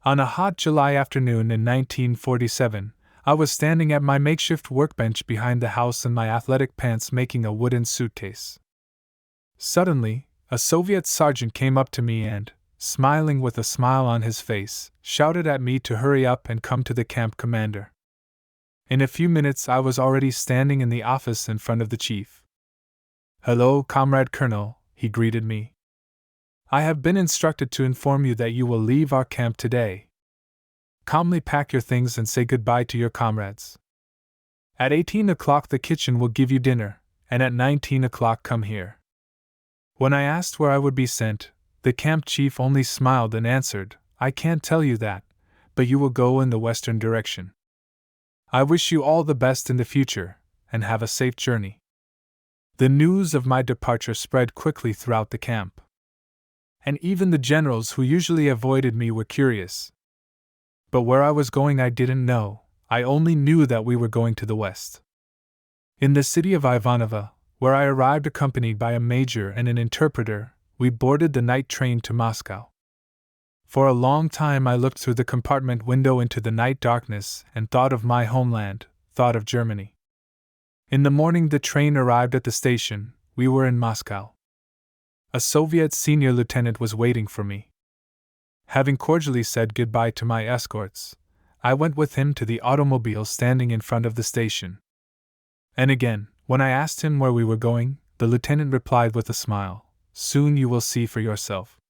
On a hot July afternoon in 1947, I was standing at my makeshift workbench behind the house in my athletic pants making a wooden suitcase. Suddenly, a Soviet sergeant came up to me and, smiling with a smile on his face, shouted at me to hurry up and come to the camp commander. In a few minutes I was already standing in the office in front of the chief. "Hello, Comrade Colonel," he greeted me. "I have been instructed to inform you that you will leave our camp today. Calmly pack your things and say goodbye to your comrades. At 18 o'clock the kitchen will give you dinner, and at 19 o'clock come here." When I asked where I would be sent, the camp chief only smiled and answered, "I can't tell you that, but you will go in the western direction. I wish you all the best in the future, and have a safe journey." The news of my departure spread quickly throughout the camp. And even the generals who usually avoided me were curious. But where I was going I didn't know, I only knew that we were going to the west. In the city of Ivanova, where I arrived accompanied by a major and an interpreter, we boarded the night train to Moscow. For a long time I looked through the compartment window into the night darkness and thought of my homeland, thought of Germany. In the morning the train arrived at the station, we were in Moscow. A Soviet senior lieutenant was waiting for me. Having cordially said goodbye to my escorts, I went with him to the automobile standing in front of the station. And again, when I asked him where we were going, the lieutenant replied with a smile, "Soon you will see for yourself."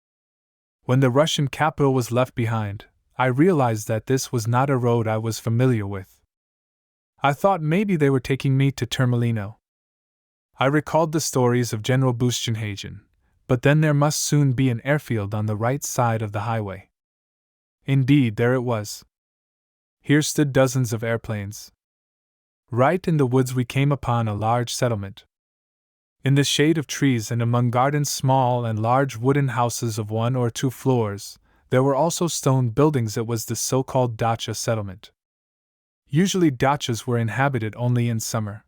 When the Russian capital was left behind, I realized that this was not a road I was familiar with. I thought maybe they were taking me to Termolino. I recalled the stories of General Buschenhagen, but then there must soon be an airfield on the right side of the highway. Indeed, there it was. Here stood dozens of airplanes. Right in the woods we came upon a large settlement. In the shade of trees and among gardens small and large wooden houses of 1 or 2 floors, there were also stone buildings. It was the so-called dacha settlement. Usually dachas were inhabited only in summer.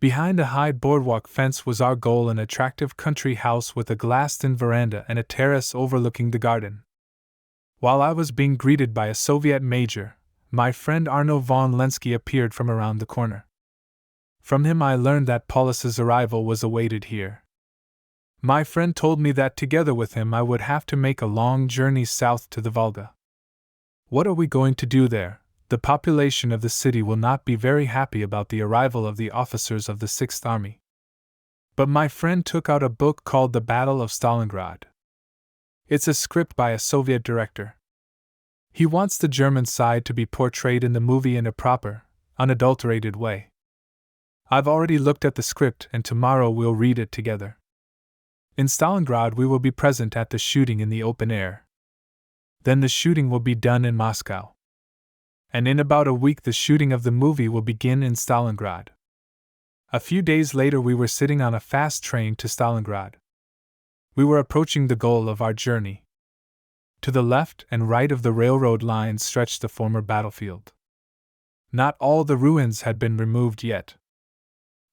Behind a high boardwalk fence was our goal, an attractive country house with a glassed-in veranda and a terrace overlooking the garden. While I was being greeted by a Soviet major, my friend Arno von Lenski appeared from around the corner. From him I learned that Paulus's arrival was awaited here. My friend told me that together with him I would have to make a long journey south to the Volga. What are we going to do there? The population of the city will not be very happy about the arrival of the officers of the 6th Army. But my friend took out a book called The Battle of Stalingrad. It's a script by a Soviet director. He wants the German side to be portrayed in the movie in a proper, unadulterated way. I've already looked at the script and tomorrow we'll read it together. In Stalingrad we will be present at the shooting in the open air. Then the shooting will be done in Moscow. And in about a week the shooting of the movie will begin in Stalingrad. A few days later we were sitting on a fast train to Stalingrad. We were approaching the goal of our journey. To the left and right of the railroad lines stretched the former battlefield. Not all the ruins had been removed yet.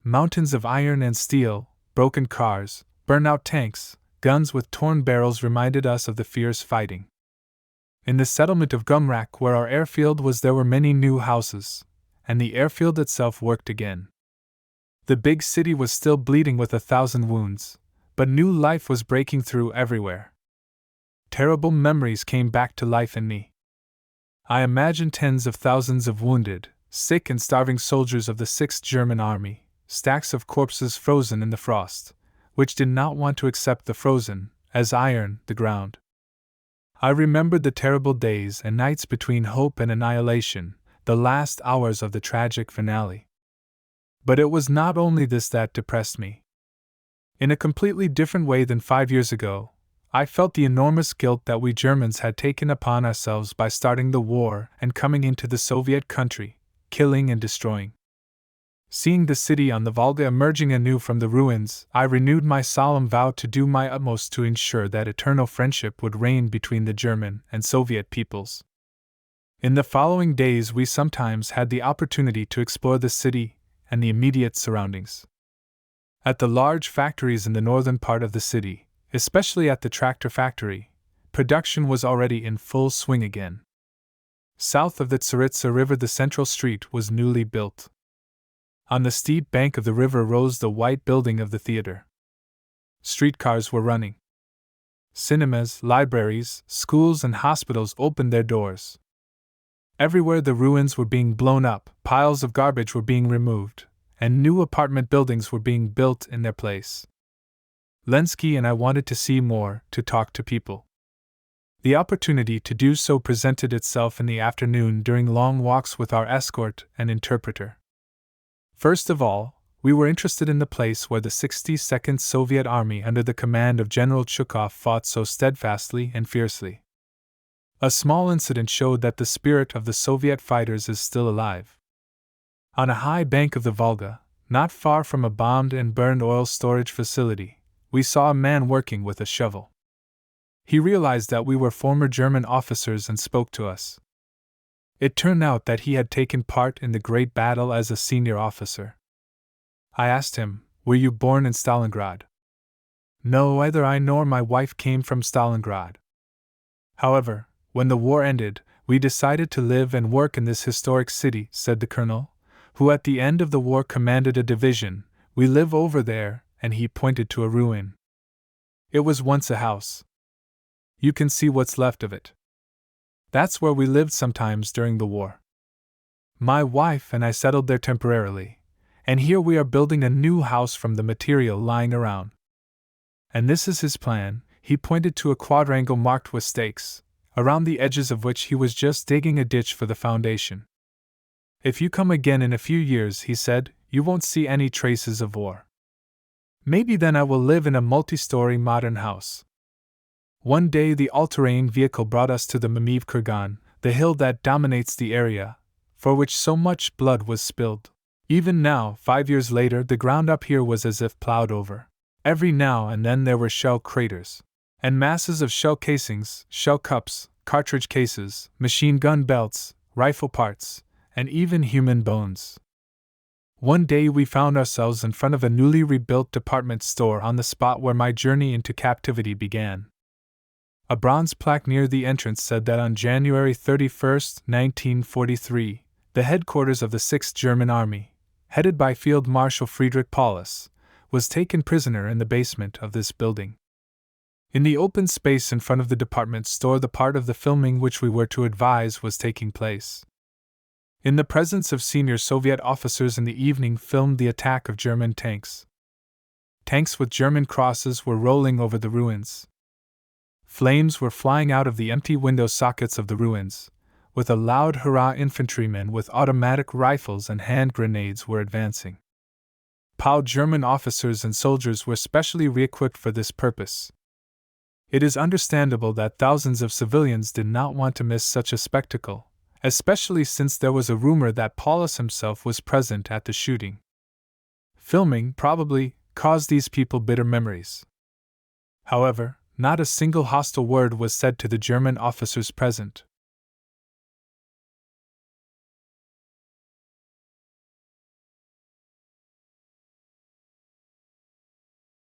Mountains of iron and steel, broken cars, burnt-out tanks, guns with torn barrels reminded us of the fierce fighting. In the settlement of Gumrak, where our airfield was, there were many new houses, and the airfield itself worked again. The big city was still bleeding with 1,000 wounds, but new life was breaking through everywhere. Terrible memories came back to life in me. I imagined tens of thousands of wounded, sick and starving soldiers of the 6th German Army, stacks of corpses frozen in the frost, which did not want to accept the frozen, as iron, the ground. I remembered the terrible days and nights between hope and annihilation, the last hours of the tragic finale. But it was not only this that depressed me. In a completely different way than 5 years ago, I felt the enormous guilt that we Germans had taken upon ourselves by starting the war and coming into the Soviet country, killing and destroying. Seeing the city on the Volga emerging anew from the ruins, I renewed my solemn vow to do my utmost to ensure that eternal friendship would reign between the German and Soviet peoples. In the following days we sometimes had the opportunity to explore the city and the immediate surroundings. At the large factories in the northern part of the city, especially at the tractor factory, production was already in full swing again. South of the Tsaritsa River, the central street was newly built. On the steep bank of the river rose the white building of the theater. Streetcars were running. Cinemas, libraries, schools, and hospitals opened their doors. Everywhere the ruins were being blown up, piles of garbage were being removed, and new apartment buildings were being built in their place. Lenski and I wanted to see more, to talk to people. The opportunity to do so presented itself in the afternoon during long walks with our escort and interpreter. First of all, we were interested in the place where the 62nd Soviet Army under the command of General Chukov fought so steadfastly and fiercely. A small incident showed that the spirit of the Soviet fighters is still alive. On a high bank of the Volga, not far from a bombed and burned oil storage facility, we saw a man working with a shovel. He realized that we were former German officers and spoke to us. It turned out that he had taken part in the Great Battle as a senior officer. I asked him, "Were you born in Stalingrad?" "No, either I nor my wife came from Stalingrad. However, when the war ended, we decided to live and work in this historic city," said the colonel, who at the end of the war commanded a division. "We live over there," and he pointed to a ruin. "It was once a house. You can see what's left of it. That's where we lived sometimes during the war. My wife and I settled there temporarily, and here we are building a new house from the material lying around. And this is his plan." He pointed to a quadrangle marked with stakes, around the edges of which he was just digging a ditch for the foundation. "If you come again in a few years," he said, "you won't see any traces of war. Maybe then I will live in a multi-story modern house." One day the all-terrain vehicle brought us to the Mamiv Kurgan, the hill that dominates the area, for which so much blood was spilled. Even now, 5 years later, the ground up here was as if plowed over. Every now and then there were shell craters, and masses of shell casings, shell cups, cartridge cases, machine gun belts, rifle parts, and even human bones. One day we found ourselves in front of a newly rebuilt department store on the spot where my journey into captivity began. A bronze plaque near the entrance said that on January 31, 1943, the headquarters of the 6th German Army, headed by Field Marshal Friedrich Paulus, was taken prisoner in the basement of this building. In the open space in front of the department store, the part of the filming which we were to advise was taking place. In the presence of senior Soviet officers in the evening filmed the attack of German tanks. Tanks with German crosses were rolling over the ruins. Flames were flying out of the empty window sockets of the ruins. With a loud hurrah, infantrymen with automatic rifles and hand grenades were advancing. POW German officers and soldiers were specially re-equipped for this purpose. It is understandable that thousands of civilians did not want to miss such a spectacle, especially since there was a rumor that Paulus himself was present at the shooting. Filming, probably, caused these people bitter memories. However, not a single hostile word was said to the German officers present.